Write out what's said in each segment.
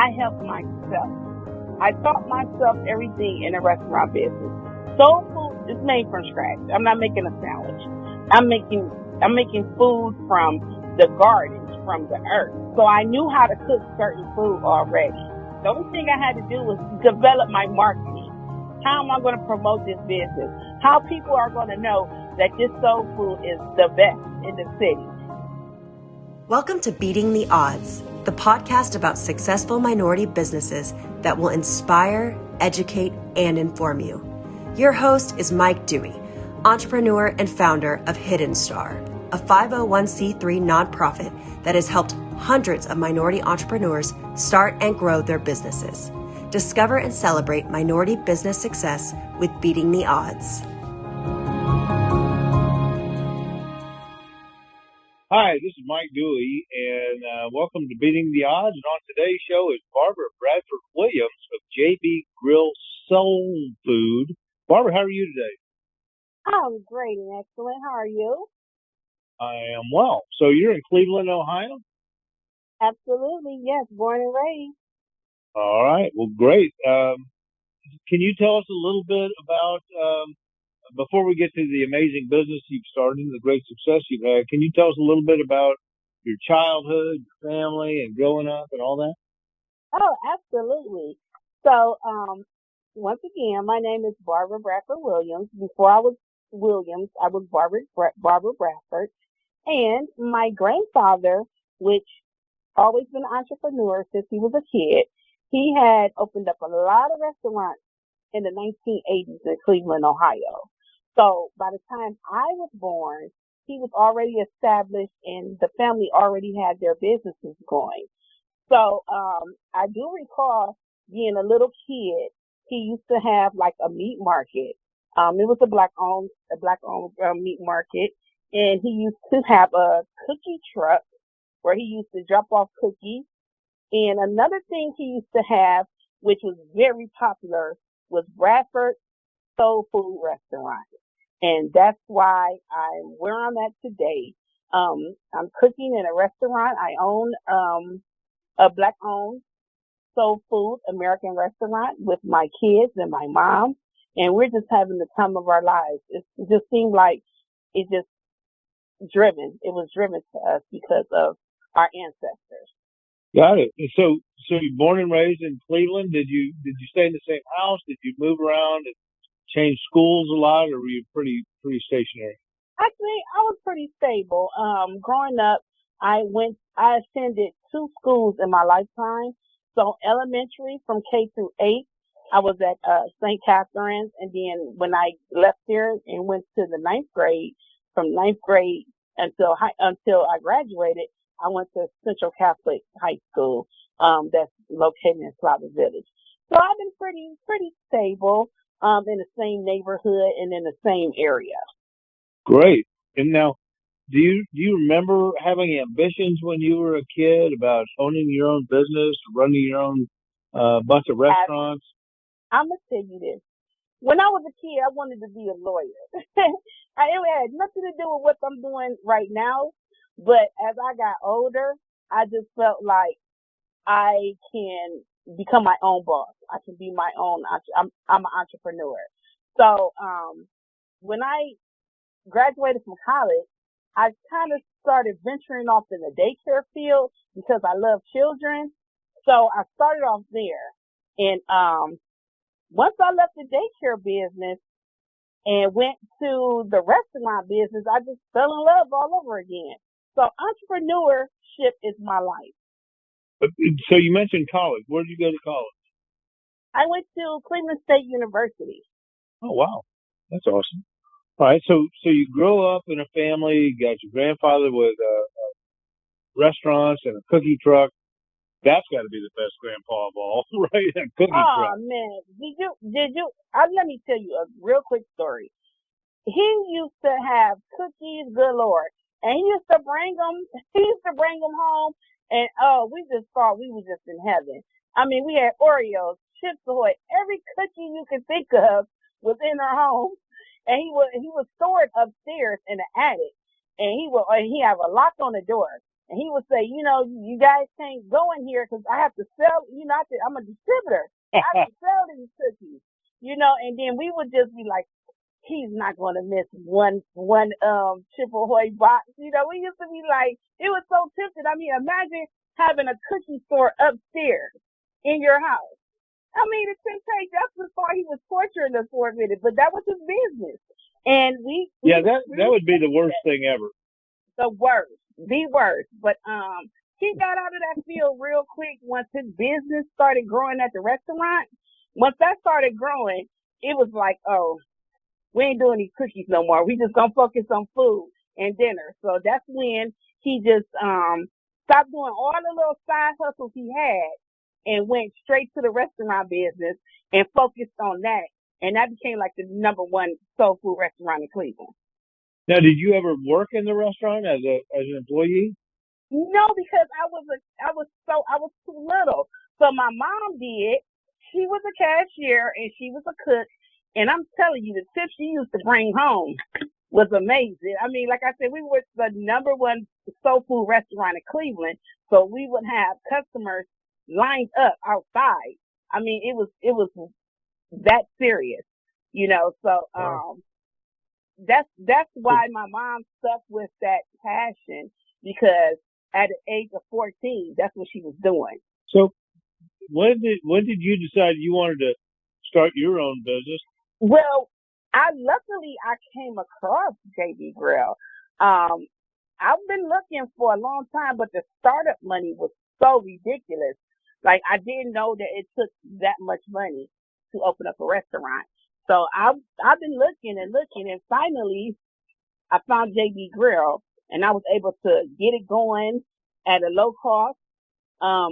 I helped myself. I taught myself everything in the restaurant business. Soul food is made from scratch. I'm not making a sandwich. I'm making food from the gardens, from the earth. So I knew how to cook certain food already. The only thing I had to do was develop my marketing. How am I going to promote this business? How people are going to know that this soul food is the best in the city. Welcome to Beating the Odds, the podcast about successful minority businesses that will inspire, educate, and inform you. Your host is Mike Dewey, entrepreneur and founder of Hidden Star, a 501c3 nonprofit that has helped hundreds of minority entrepreneurs start and grow their businesses. Discover and celebrate minority business success with Beating the Odds. Hi, this is Mike Dewey, and welcome to Beating the Odds. And on today's show is Barbara Bradford-Williams of JB Grill Soul Food. Barbara, how are you today? I'm great and excellent. How are you? I am well. So you're in Cleveland, Ohio? Absolutely, yes. Born and raised. All right. Well, great. Can you tell us a little bit about, before we get to the amazing business you've started and the great success you've had, can you tell us a little bit about your childhood, your family, and growing up and all that? Oh, absolutely. So, once again, my name is Barbara Bradford-Williams. Before I was Williams, I was Barbara Bradford. And my grandfather, which always been an entrepreneur since he was a kid, he had opened up a lot of restaurants in the 1980s in Cleveland, Ohio. So by the time I was born, he was already established and the family already had their businesses going. So I do recall being a little kid, he used to have like a meat market. It was a black owned meat market, and he used to have a cookie truck where he used to drop off cookies. And another thing he used to have, which was very popular, was Bradford Soul Food Restaurant. And that's why I'm where I'm at today. I'm cooking in a restaurant. I own a black-owned soul food American restaurant with my kids and my mom. And we're just having the time of our lives. It just seemed like it just driven. It was driven to us because of our ancestors. Got it. And so you're born and raised in Cleveland. Did you stay in the same house? Did you move around and change schools a lot, or were you pretty stationary? Actually, I was pretty stable. Growing up, I attended 2 schools in my lifetime. So elementary from K through 8, I was at St. Catherine's, and then when I left there and went to the 9th grade, from 9th grade until I graduated, I went to Central Catholic High School, that's located in Slaughter Village. So I've been pretty stable, in the same neighborhood and in the same area. Great. And now, do you remember having ambitions when you were a kid about owning your own business, running your own bunch of restaurants? I'm gonna tell you this. When I was a kid, I wanted to be a lawyer. It had nothing to do with what I'm doing right now. But as I got older, I just felt like I can become my own boss. I can be my own. I'm an entrepreneur. So when I graduated from college, I kind of started venturing off in the daycare field because I love children. So I started off there. And once I left the daycare business and went to the restaurant business, I just fell in love all over again. So entrepreneurship is my life. So you mentioned college. Where did you go to college? I went to Cleveland State University. Oh, wow. That's awesome. All right. So you grow up in a family, you got your grandfather with restaurants and a cookie truck. That's got to be the best grandpa of all, right? A cookie truck. Oh, man. Did you, let me tell you a real quick story. He used to have cookies galore. And he used to bring them home. And, we just thought we were just in heaven. I mean, we had Oreos, Chips Ahoy, every cookie you could think of was in our home. And he was stored upstairs in the attic. And he had a lock on the door. And he would say, you guys can't go in here because I have to sell, I'm a distributor. I have to sell these cookies, and then we would just be like, he's not going to miss one Triple Hoy box. We used to be like, it was so tempting. I mean, imagine having a cookie store upstairs in your house. I mean, the temptation, that's the part he was torturing us for a minute, but that was his business. And that would be the worst thing ever. The worst. But he got out of that field real quick once his business started growing at the restaurant. Once that started growing, it was like, oh, we ain't doing these cookies no more. We just gonna focus on food and dinner. So that's when he just stopped doing all the little side hustles he had and went straight to the restaurant business and focused on that. And that became like the number one soul food restaurant in Cleveland. Now, did you ever work in the restaurant as an employee? No, because I was too little. So my mom did. She was a cashier and she was a cook. And I'm telling you, the tips she used to bring home was amazing. I mean, like I said, we were the number one soul food restaurant in Cleveland. So we would have customers lined up outside. I mean, it was that serious, so, that's why my mom stuck with that passion, because at the age of 14, that's what she was doing. So when did you decide you wanted to start your own business? Well, I came across JB Grill. I've been looking for a long time, but the startup money was so ridiculous. Like, I didn't know that it took that much money to open up a restaurant. So I've been looking, and finally I found JB Grill, and I was able to get it going at a low cost. I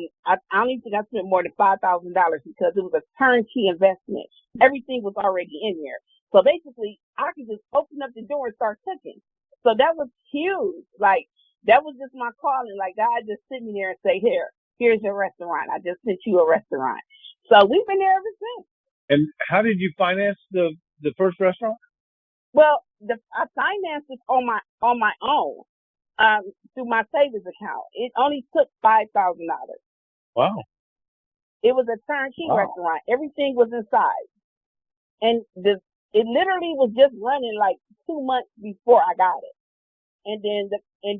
don't even think I spent more than $5,000 because it was a turnkey investment. Everything was already in there. So basically, I could just open up the door and start cooking. So that was huge. Like, that was just my calling. Like, God just sit me there and say, here's your restaurant. I just sent you a restaurant. So we've been there ever since. And how did you finance the first restaurant? Well, I financed it on my own, through my savings account. It only took $5,000. Wow. It was a turnkey restaurant. Everything was inside. And it literally was just running like 2 months before I got it. And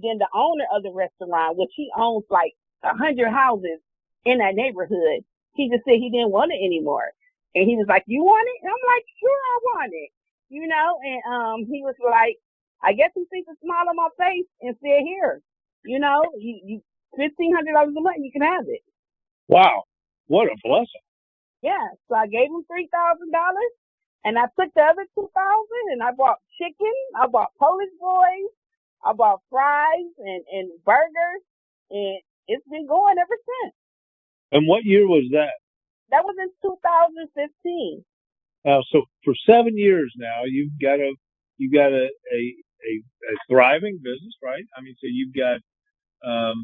then the owner of the restaurant, which he owns like 100 houses in that neighborhood, he just said he didn't want it anymore. And he was like, "You want it?" And I'm like, "Sure, I want it." And he was like, I guess he sees a smile on my face and said, "Here, you $1,500 a month, you can have it." Wow, what a blessing! Yeah, so I gave him $3,000, and I took the other $2,000, and I bought chicken, I bought Polish boys, I bought fries and burgers, and it's been going ever since. And what year was that? That was in 2015. So for 7 years now, you've got a thriving business, right? I mean, so you've got a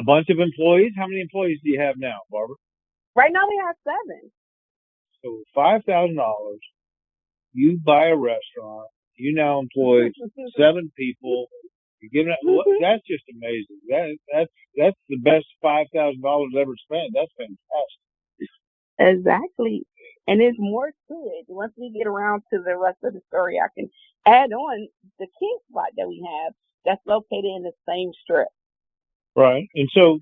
bunch of employees. How many employees do you have now, Barbara? Right now we have 7. So $5,000, you buy a restaurant. You now employ 7 people. You're giving that's just amazing. That's the best $5,000 ever spent. That's fantastic. Exactly. And there's more to it. Once we get around to the rest of the story, I can add on the King spot that we have that's located in the same strip. Right. And so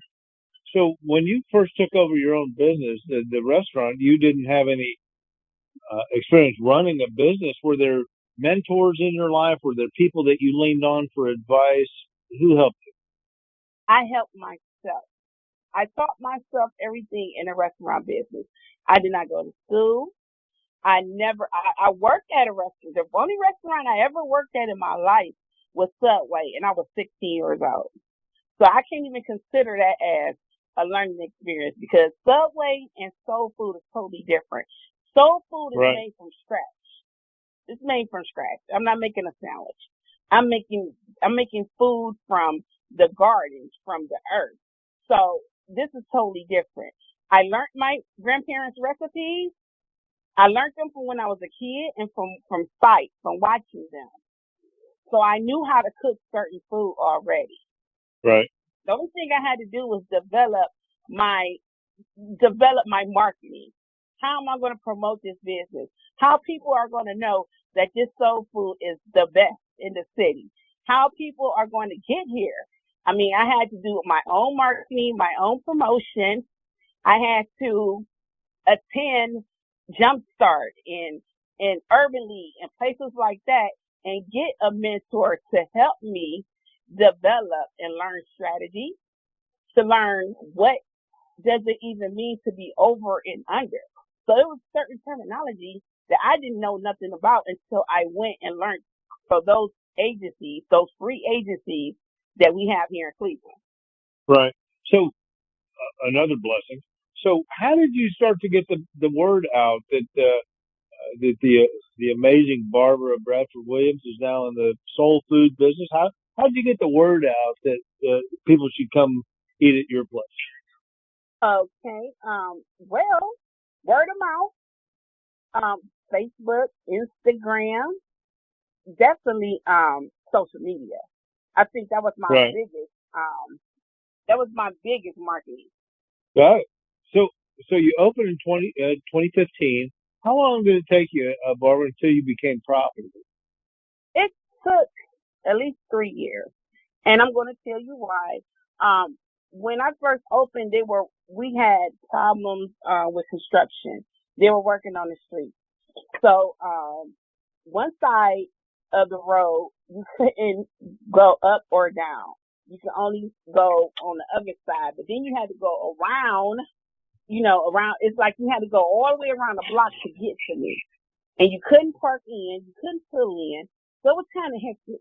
when you first took over your own business, the restaurant, you didn't have any experience running a business. Were there mentors in your life? Were there people that you leaned on for advice? Who helped you? I helped myself. I taught myself everything in a restaurant business. I did not go to school. I worked at a restaurant. The only restaurant I ever worked at in my life was Subway, and I was 16 years old. So I can't even consider that as a learning experience, because Subway and soul food is totally different. Soul food is made from scratch. It's made from scratch. I'm not making a sandwich. I'm making food from the gardens, from the earth. So this is totally different. I learned my grandparents' recipes. I learned them from when I was a kid and from sight, from watching them. So I knew how to cook certain food already. Right. The only thing I had to do was develop my marketing. How am I going to promote this business? How people are going to know that this soul food is the best in the city? How people are going to get here? I mean, I had to do my own marketing, my own promotion. I had to attend Jumpstart and Urban League and places like that and get a mentor to help me develop and learn strategy, to learn what does it even mean to be over and under. So it was certain terminology that I didn't know nothing about until I went and learned for those agencies, those free agencies that we have here in Cleveland. Right. So another blessing. So how did you start to get the word out that the amazing Barbara Bradford-Williams is now in the soul food business? How did you get the word out that people should come eat at your place? Okay. Well, word of mouth, Facebook, Instagram, definitely social media. I think that was my Right. biggest marketing. Got it. So you opened in 2015. How long did it take you, Barbara, until you became profitable? It took at least 3 years, and I'm going to tell you why. When I first opened, we had problems with construction. They were working on the street, so one side of the road you couldn't go up or down. You could only go on the other side, but then you had to go around. Around. It's like you had to go all the way around the block to get to me, and you couldn't park in, you couldn't pull in. So it was kind of hectic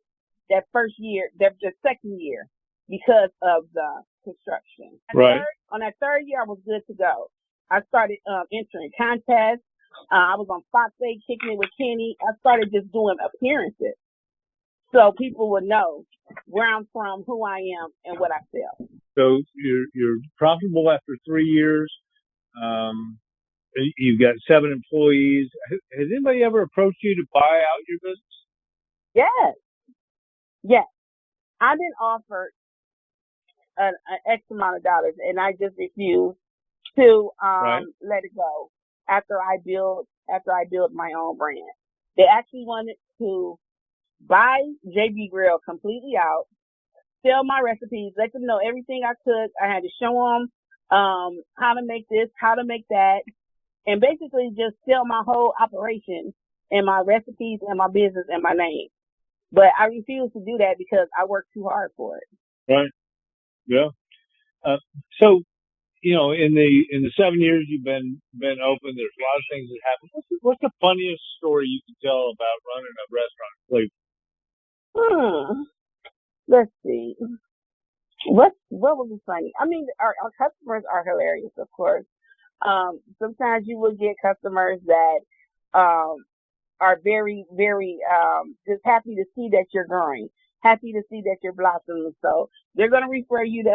that first year, the second year, because of the construction. Right. On that third year, I was good to go. I started entering contests. I was on Fox 8, Kicking It with Kenny. I started just doing appearances so people would know where I'm from, who I am, and what I sell. So you're profitable after 3 years. You've got 7 employees. Has anybody ever approached you to buy out your business? Yes. I've been offered an X amount of dollars, and I just refused to Right. let it go after I build my own brand. They actually wanted to buy JB Grill completely out, sell my recipes, let them know everything I could. I had to show them how to make this, how to make that, and basically just sell my whole operation and my recipes and my business and my name. But I refuse to do that because I work too hard for it. Right. Yeah. So in the 7 years you've been open, there's a lot of things that happen. What's the funniest story you can tell about running a restaurant in Cleveland? Let's see. What would be funny? I mean, our customers are hilarious, of course. Sometimes you will get customers that are very, very just happy to see that you're growing, happy to see that you're blossoming. So they're gonna refer you to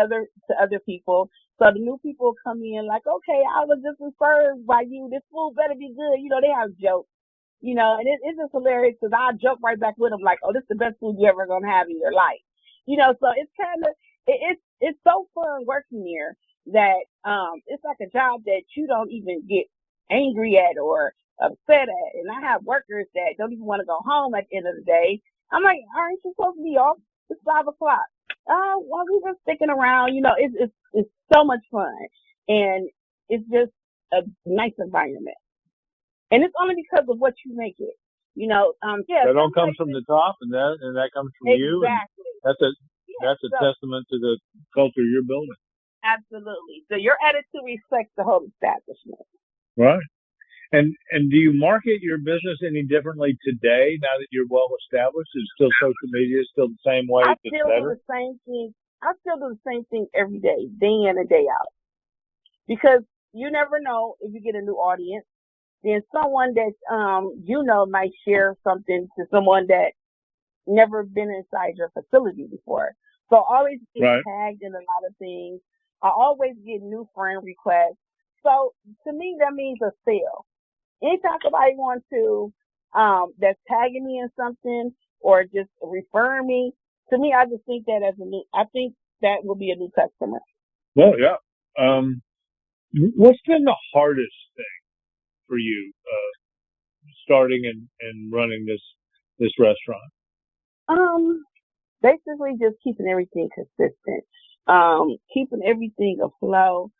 other people. So the new people come in like, okay, I was just referred by you. This food better be good. They have jokes. And it's just hilarious because I joke right back with them like, oh, this is the best food you ever gonna have in your life. So it's kind of it's so fun working here that it's like a job that you don't even get angry at or upset at. And I have workers that don't even want to go home at the end of the day. I'm like, aren't you supposed to be off? It's 5 o'clock. Well, we've been sticking around. It's so much fun, and it's just a nice environment. And it's only because of what you make it. That all comes from the top, and that comes from you. Exactly. That's a testament to the culture you're building. Absolutely. So your attitude reflects the whole establishment. Right. And do you market your business any differently today now that you're well established? Is still social media still the same way? I still do the same thing. I still do the same thing every day in and day out. Because you never know if you get a new audience. Then someone that might share something to someone that never been inside your facility before. So I always get tagged in a lot of things. I always get new friend requests. So to me, that means a sale. Anytime somebody wants to, that's tagging me in something or just referring me, to me, I just think that I think that will be a new customer. Well, yeah. What's been the hardest thing for you starting and running this restaurant? Basically just keeping everything consistent, keeping everything afloat.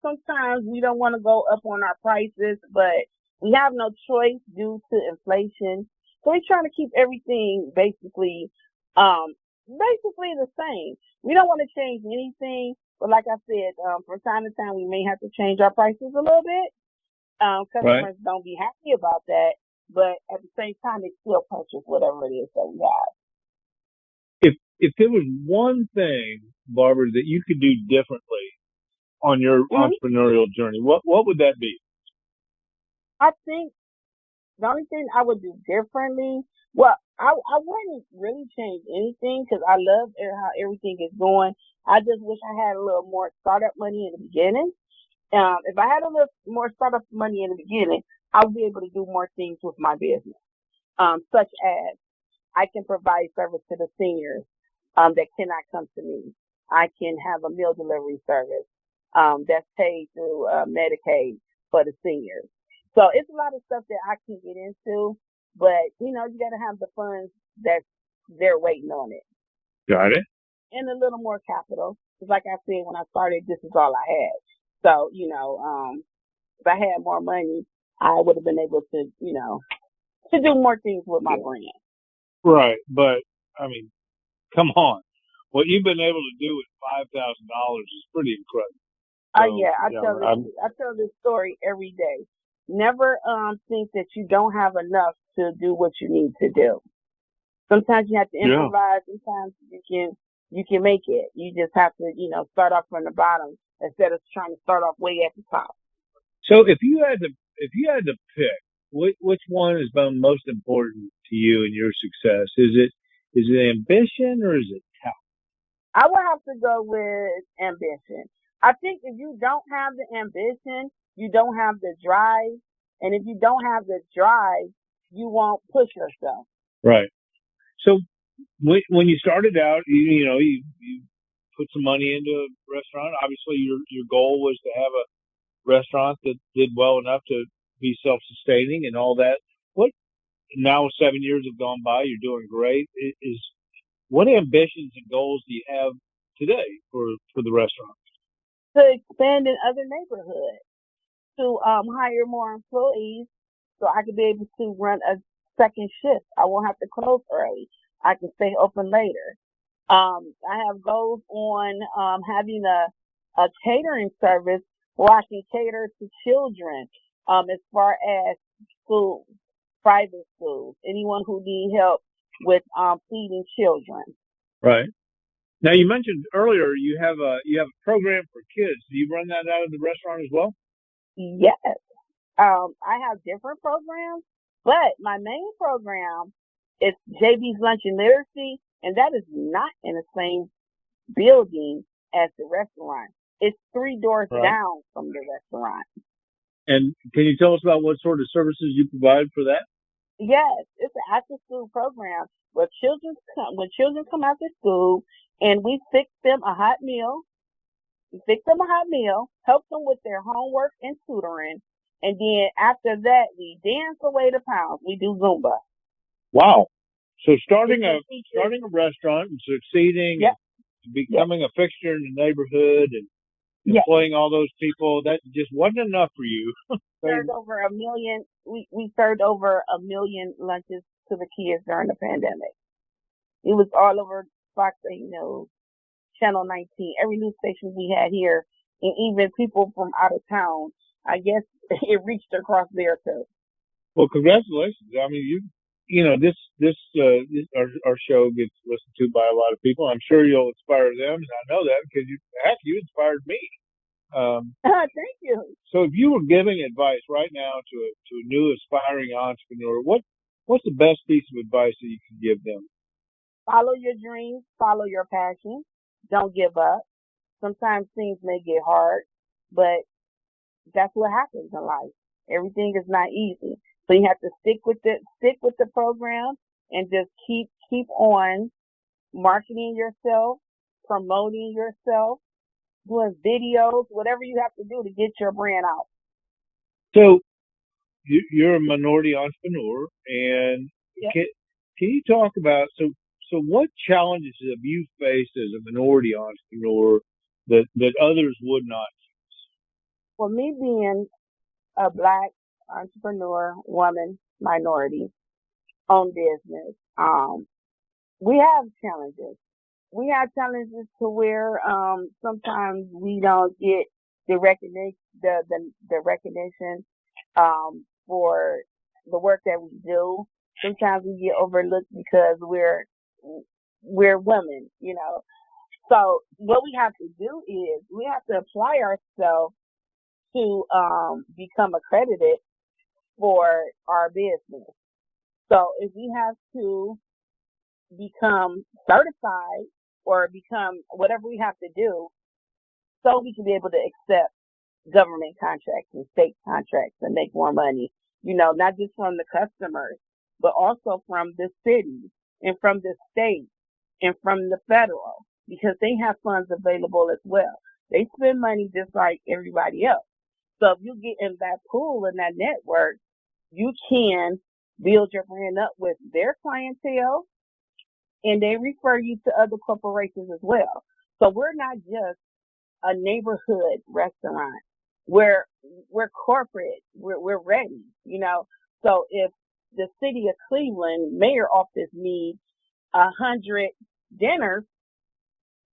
Sometimes we don't want to go up on our prices, but we have no choice due to inflation. So we're trying to keep everything basically the same. We don't want to change anything, but like I said, from time to time we may have to change our prices a little bit. Right. Customers don't be happy about that, but at the same time they still purchase whatever it is that we have. If there was one thing, Barbara, that you could do differently on your entrepreneurial journey, what would that be? I think the only thing I would do differently, well, I wouldn't really change anything because I love how everything is going. I just wish I had a little more startup money in the beginning. If I had a little more startup money in the beginning, I would be able to do more things with my business, such as I can provide service to the seniors that cannot come to me. I can have a meal delivery service that's paid through Medicaid for the seniors. So it's a lot of stuff that I can get into, but you got to have the funds that's there waiting on it. Got it. And a little more capital. Because like I said, when I started, this is all I had. So, if I had more money, I would have been able to, to do more things with my brand. Right. But, I mean, come on. What you've been able to do with $5,000 is pretty incredible. So, I tell this story every day. Never think that you don't have enough to do what you need to do. Sometimes you have to improvise. Yeah. Sometimes you can make it. You just have to, start off from the bottom instead of trying to start off way at the top. So if you had to pick, which one has been most important to you in your success? Is it ambition or is it talent? I would have to go with ambition. I think if you don't have the ambition, you don't have the drive. And if you don't have the drive, you won't push yourself. Right. So when you started out, you put some money into a restaurant. Obviously, your goal was to have a restaurant that did well enough to be self-sustaining and all that. Now 7 years have gone by, you're doing great. What ambitions and goals do you have today for the restaurant? To expand in other neighborhoods, to hire more employees so I could be able to run a second shift. I won't have to close early. I can stay open later. I have goals on having a catering service where I can cater to children as far as schools, private schools, anyone who needs help with feeding children. Right. Now you mentioned earlier you have a program for kids. Do you run that out of the restaurant as well? Yes. I have different programs, but my main program is JB's Lunch and Literacy, and that is not in the same building as the restaurant. It's 3 doors down from the restaurant. And can you tell us about what sort of services you provide for that? Yes, it's an after school program where when children come after school, and we fix them a hot meal. We fix them a hot meal, help them with their homework and tutoring, and then after that we dance away the pounds. We do Zumba. Wow! So starting a restaurant and succeeding, and becoming a fixture in the neighborhood, and employing all those people, that just wasn't enough for you. Served over 1 million. We served over 1 million lunches to the kids during the pandemic. It was all over Fox 8 News, Channel 19, every news station we had here, and even people from out of town. I guess it reached across there too. Well, congratulations. I mean, our show gets listened to by a lot of people. I'm sure you'll inspire them, and I know that because you inspired me. Thank you. So if you were giving advice right now to a new aspiring entrepreneur, what's the best piece of advice that you can give them? Follow your dreams, follow your passion. Don't give up. Sometimes things may get hard, but that's what happens in life. Everything is not easy. So you have to stick with the program and just keep on marketing yourself, promoting yourself, doing videos, whatever you have to do to get your brand out. So you're a minority entrepreneur, and Yeah. can you talk about so what challenges have you faced as a minority entrepreneur that others would not? For me being a Black entrepreneur, woman, minority, owned business, we have challenges. We have challenges to where sometimes we don't get the recognition, the recognition for the work that we do. Sometimes we get overlooked because we're women, you know. So what we have to do is we have to apply ourselves to become accredited for our business. So if we have to become certified or become whatever we have to do so we can be able to accept government contracts and state contracts and make more money, you know, not just from the customers, but also from the city and from the state and from the federal, because they have funds available as well. They spend money just like everybody else. So if you get in that pool and that network, you can build your brand up with their clientele, and they refer you to other corporations as well. So we're not just a neighborhood restaurant. We're corporate. We're ready, you know. So if the city of Cleveland mayor office needs 100 dinners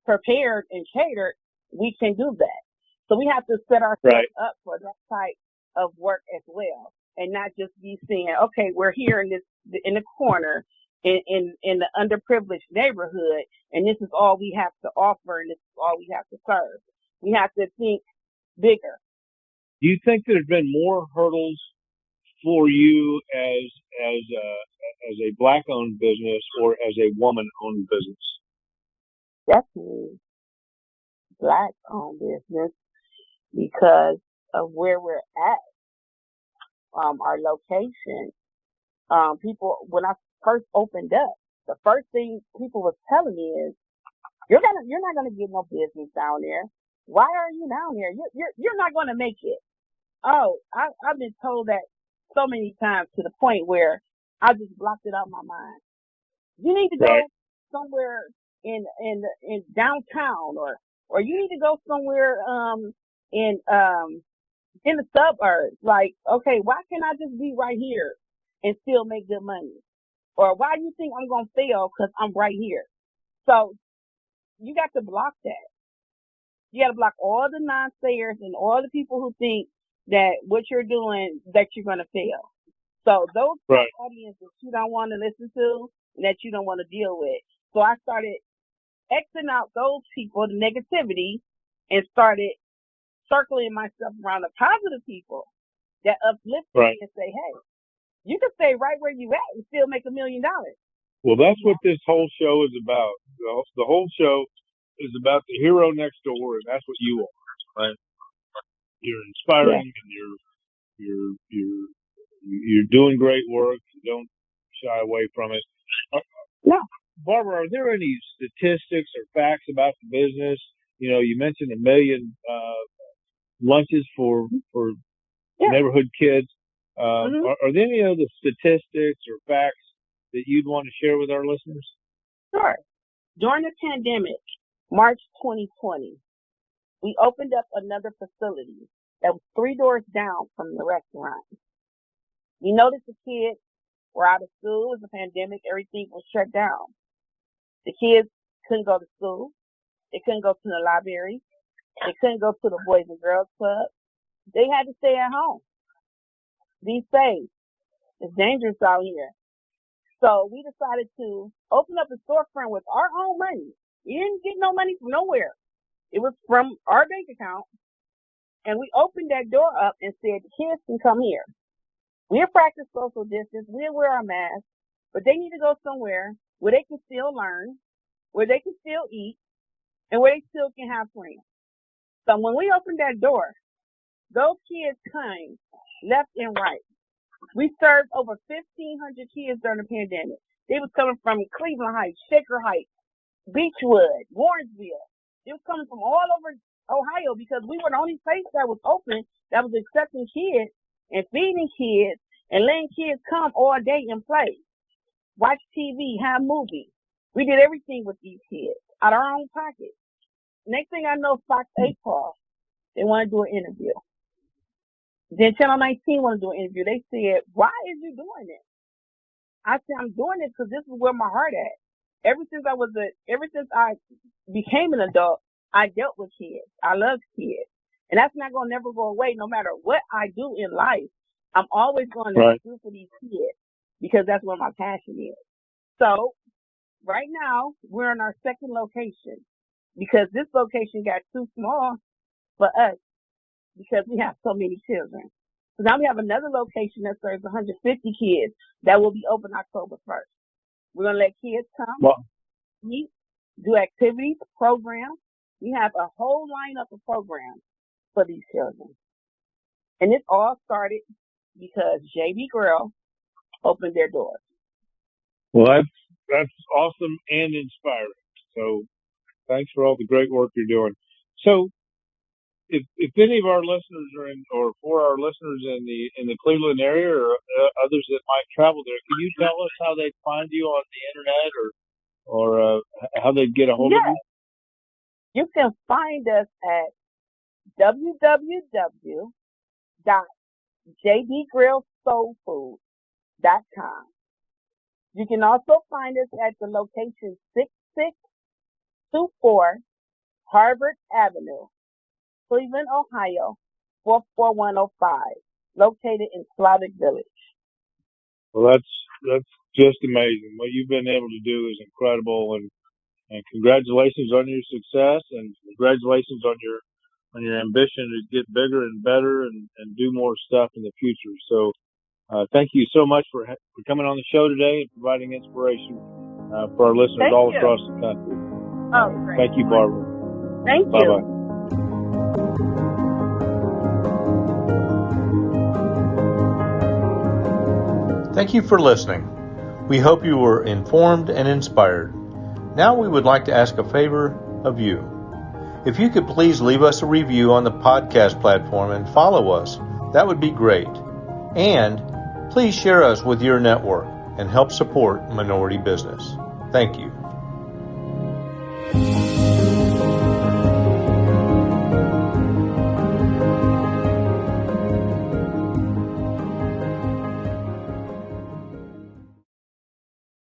prepared and catered, we can do that. So we have to set ourselves up for that type of work as well, and not just be saying, okay, we're here in the corner in the underprivileged neighborhood, and this is all we have to offer, and this is all we have to serve. We have to think bigger. Do you think there's been more hurdles for you as a Black-owned business or as a woman-owned business? Definitely Black-owned business, because of where we're at, our location. People, when I first opened up, the first thing people was telling me is, you're not gonna get no business down there. Why are you down there? You're not gonna make it. Oh, I've been told that so many times to the point where I just blocked it out of my mind. You need to go somewhere in downtown, or you need to go somewhere in the suburbs. Like, okay, why can't I just be right here and still make good money? Or why do you think I'm gonna fail because I'm right here? So you got to block that. You got to block all the naysayers and all the people who think that what you're doing, that you're going to fail. So those audiences you don't want to listen to, and that you don't want to deal with. So I started Xing out those people, the negativity, and started circling myself around the positive people that uplift me and say, hey, you can stay right where you at and still make $1 million. Well, that's what this whole show is about. The whole show is about the hero next door, and that's what you are, right? You're inspiring, and you're doing great work. You don't shy away from it. No. Barbara, are there any statistics or facts about the business? You know, you mentioned 1 million lunches for neighborhood kids. Are there any other statistics or facts that you'd want to share with our listeners? Sure. During the pandemic, March 2020, we opened up another facility that was 3 doors down from the restaurant. We noticed the kids were out of school. It was a pandemic. Everything was shut down. The kids couldn't go to school. They couldn't go to the library. They couldn't go to the Boys and Girls Club. They had to stay at home. Be safe. It's dangerous out here. So we decided to open up a storefront with our own money. We didn't get no money from nowhere. It was from our bank account. And we opened that door up and said, the kids can come here. We'll practice social distance. We'll wear our masks. But they need to go somewhere where they can still learn, where they can still eat, and where they still can have friends. So when we opened that door, those kids came left and right. We served over 1,500 kids during the pandemic. They was coming from Cleveland Heights, Shaker Heights, Beechwood, Warrensville. It was coming from all over Ohio because we were the only place that was open that was accepting kids and feeding kids and letting kids come all day and play, watch TV, have movies. We did everything with these kids out of our own pocket. Next thing I know, Fox 8 called. They want to do an interview. Then Channel 19 want to do an interview. They said, why is you doing this? I said, I'm doing it because this is where my heart at. Ever since I became an adult, I dealt with kids. I love kids. And that's not going to never go away no matter what I do in life. I'm always going to do for these kids because that's where my passion is. So right now we're in our second location because this location got too small for us because we have so many children. So now we have another location that serves 150 kids that will be open October 1st. We're going to let kids come, meet, do activities, programs. We have a whole lineup of programs for these children. And this all started because JB Grill opened their doors. Well, that's awesome and inspiring. So thanks for all the great work you're doing. So if any of our listeners are or for our listeners in the Cleveland area or others that might travel there, can you tell us how they find you on the internet or how they get a hold of you? You can find us at www.jdgrillsoulfood.com. You can also find us at the location 6624 Harvard Avenue, Cleveland, Ohio, 44105, located in Slavic Village. Well, that's just amazing. What you've been able to do is incredible, and congratulations on your success, and congratulations on your ambition to get bigger and better and do more stuff in the future. So thank you so much for coming on the show today and providing inspiration for our listeners all across the country. Oh, great. Thank you, Barbara. Thank you. Bye-bye. Thank you for listening. We hope you were informed and inspired. Now we would like to ask a favor of you. If you could please leave us a review on the podcast platform and follow us, that would be great. And please share us with your network and help support minority business. Thank you.